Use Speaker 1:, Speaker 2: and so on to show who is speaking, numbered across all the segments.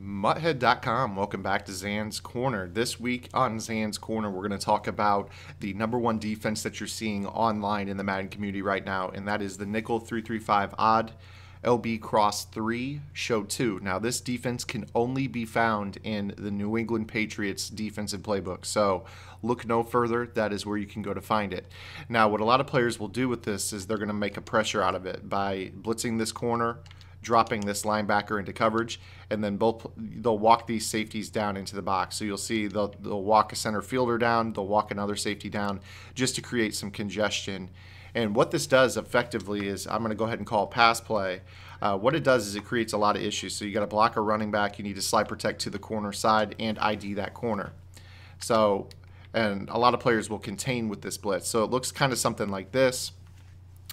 Speaker 1: Mutthead.com. Welcome back to Zan's Corner. This week on Zan's Corner, we're going to talk about the number one defense that you're seeing online in the Madden community right now, and that is the nickel 335 odd LB cross 3 show 2. Now, this defense can only be found in the New England Patriots defensive playbook, so look no further. That is where you can go to find it. Now, what a lot of players will do with this is they're going to make a pressure out of it by blitzing this corner, dropping this linebacker into coverage, and then they'll walk these safeties down into the box. So you'll see they'll walk a center fielder down, they'll walk another safety down just to create some congestion. And what this does effectively is, I'm going to go ahead and call pass play. What it does is it creates a lot of issues. So you got to block a running back, you need to slide protect to the corner side and ID that corner. So, and a lot of players will contain with this blitz. So it looks kind of something like this.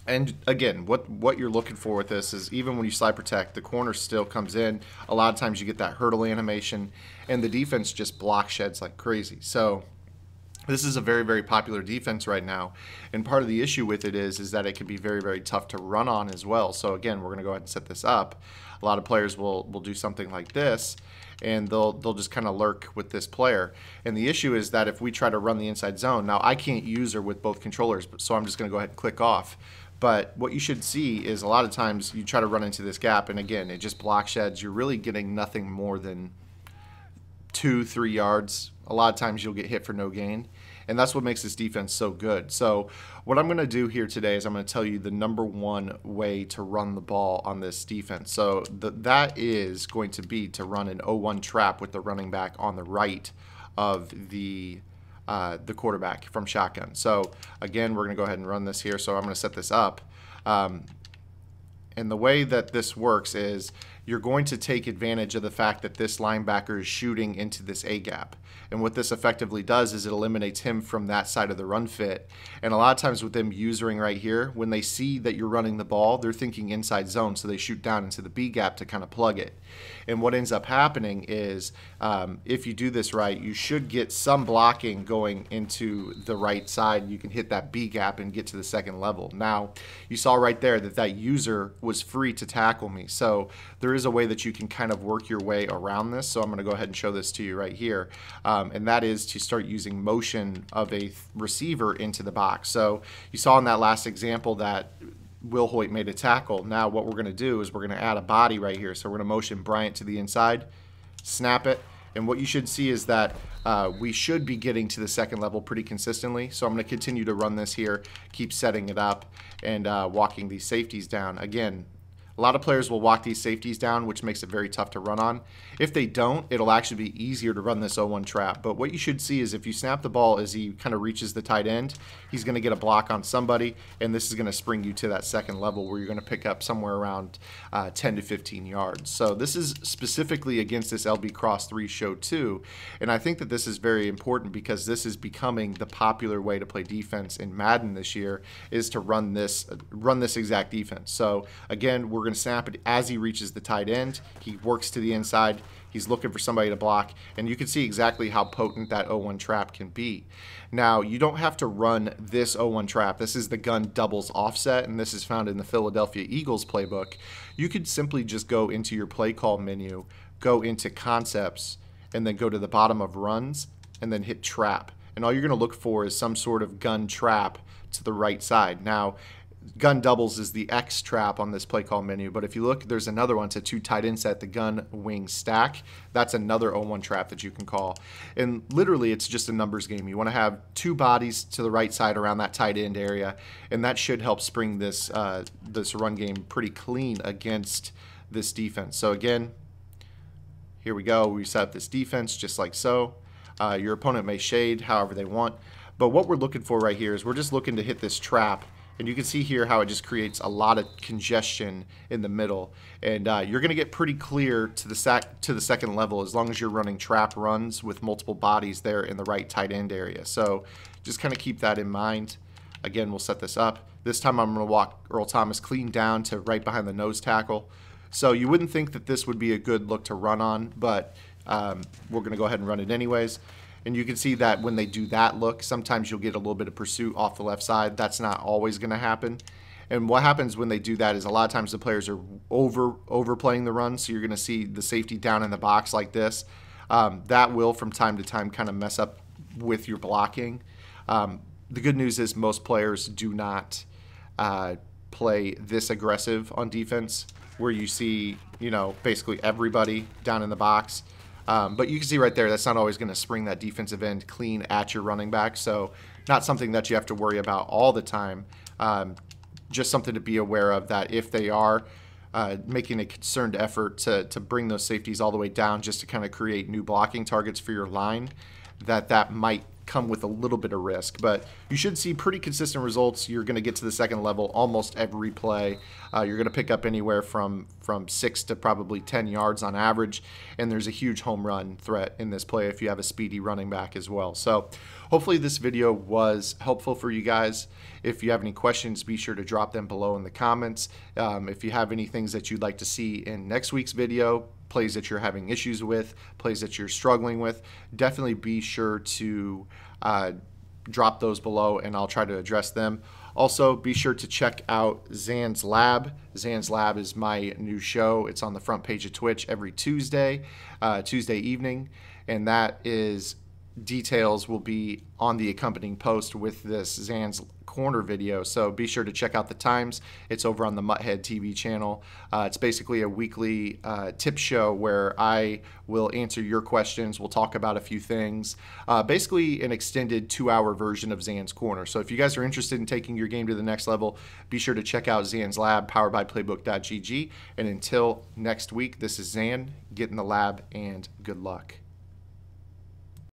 Speaker 1: And again, what you're looking for with this is, even when you slide protect, the corner still comes in. A lot of times you get that hurdle animation, and the defense just block sheds like crazy. So this is a very, very popular defense right now. And part of the issue with it is that it can be very, very tough to run on as well. So again, we're going to go ahead and set this up. A lot of players will do something like this, and they'll just kind of lurk with this player. And the issue is that if we try to run the inside zone, now I can't use her with both controllers, so I'm just going to go ahead and click off. But what you should see is a lot of times you try to run into this gap, and again, it just block sheds. You're really getting nothing more than 2-3 yards. A lot of times you'll get hit for no gain, and that's what makes this defense so good. So what I'm going to do here today is I'm going to tell you the number one way to run the ball on this defense. So that is going to be to run an 0-1 trap with the running back on the right of the quarterback from shotgun. So again, we're going to go ahead and run this here. So I'm going to set this up. And the way that this works is you're going to take advantage of the fact that this linebacker is shooting into this A gap. And what this effectively does is it eliminates him from that side of the run fit. And a lot of times with them usering right here, when they see that you're running the ball, they're thinking inside zone, so they shoot down into the B gap to kind of plug it. And what ends up happening is, if you do this right, you should get some blocking going into the right side. You can hit that B gap and get to the second level. Now, you saw right there that that user was free to tackle me. So there is a way that you can kind of work your way around this. So I'm going to go ahead and show this to you right here. And that is to start using motion of a receiver into the box. So you saw in that last example that Will Hoyt made a tackle. Now what we're going to do is we're going to add a body right here. So we're going to motion Bryant to the inside, snap it, and what you should see is that we should be getting to the second level pretty consistently. So I'm going to continue to run this here, keep setting it up, and walking these safeties down. Again, a lot of players will walk these safeties down, which makes it very tough to run on. If they don't, it'll actually be easier to run this 0-1 trap. But what you should see is if you snap the ball as he kind of reaches the tight end, he's going to get a block on somebody, and this is going to spring you to that second level where you're going to pick up somewhere around 10 to 15 yards. So this is specifically against this LB Cross 3 show 2, and I think that this is very important because this is becoming the popular way to play defense in Madden this year, is to run this exact defense. So again, we're going to snap it as he reaches the tight end. He works to the inside. He's looking for somebody to block, and you can see exactly how potent that 0-1 trap can be. Now, you don't have to run this 0-1 trap. This is the gun doubles offset, and this is found in the Philadelphia Eagles playbook. You could simply just go into your play call menu, go into concepts, and then go to the bottom of runs, and then hit trap. And all you're going to look for is some sort of gun trap to the right side. Now, gun doubles is the X trap on this play call menu, but if you look, there's another one. It's a 2 tight end set, the gun wing stack. That's another 0-1 trap that you can call. And literally, it's just a numbers game. You want to have 2 bodies to the right side around that tight end area, and that should help spring this this run game pretty clean against this defense. So again, here we go. We set up this defense just like so. Your opponent may shade however they want, but what we're looking for right here is we're just looking to hit this trap. And you can see here how it just creates a lot of congestion in the middle. And you're going to get pretty clear to the second level as long as you're running trap runs with multiple bodies there in the right tight end area. So just kind of keep that in mind. Again, we'll set this up. This time I'm going to walk Earl Thomas clean down to right behind the nose tackle. So you wouldn't think that this would be a good look to run on, but we're going to go ahead and run it anyways. And you can see that when they do that look, sometimes you'll get a little bit of pursuit off the left side. That's not always going to happen. And what happens when they do that is a lot of times the players are overplaying the run, so you're going to see the safety down in the box like this. That will from time to time kind of mess up with your blocking. The good news is most players do not play this aggressive on defense, where you see, basically everybody down in the box. But you can see right there, that's not always going to spring that defensive end clean at your running back. So not something that you have to worry about all the time. Just something to be aware of, that if they are making a concerted effort to bring those safeties all the way down just to kind of create new blocking targets for your line, that might come with a little bit of risk. But you should see pretty consistent results. You're going to get to the second level almost every play. You're going to pick up anywhere from 6 to probably 10 yards on average, and there's a huge home run threat in this play if you have a speedy running back as well. So hopefully this video was helpful for you guys. If you have any questions, be sure to drop them below in the comments. If you have any things that you'd like to see in next week's video, plays that you're having issues with, plays that you're struggling with, definitely be sure to drop those below and I'll try to address them. Also, be sure to check out ZAN's Lab. ZAN's Lab is my new show. It's on the front page of Twitch every Tuesday evening, and that is details will be on the accompanying post with this ZAN's Corner video. So be sure to check out the times. It's over on the Mutthead TV channel. It's basically a weekly tip show where I will answer your questions. We'll talk about a few things. Basically an extended 2-hour version of ZAN's Corner. So if you guys are interested in taking your game to the next level, be sure to check out ZAN's Lab, powered by Playbook.gg. And until next week, this is ZAN. Get in the lab and good luck.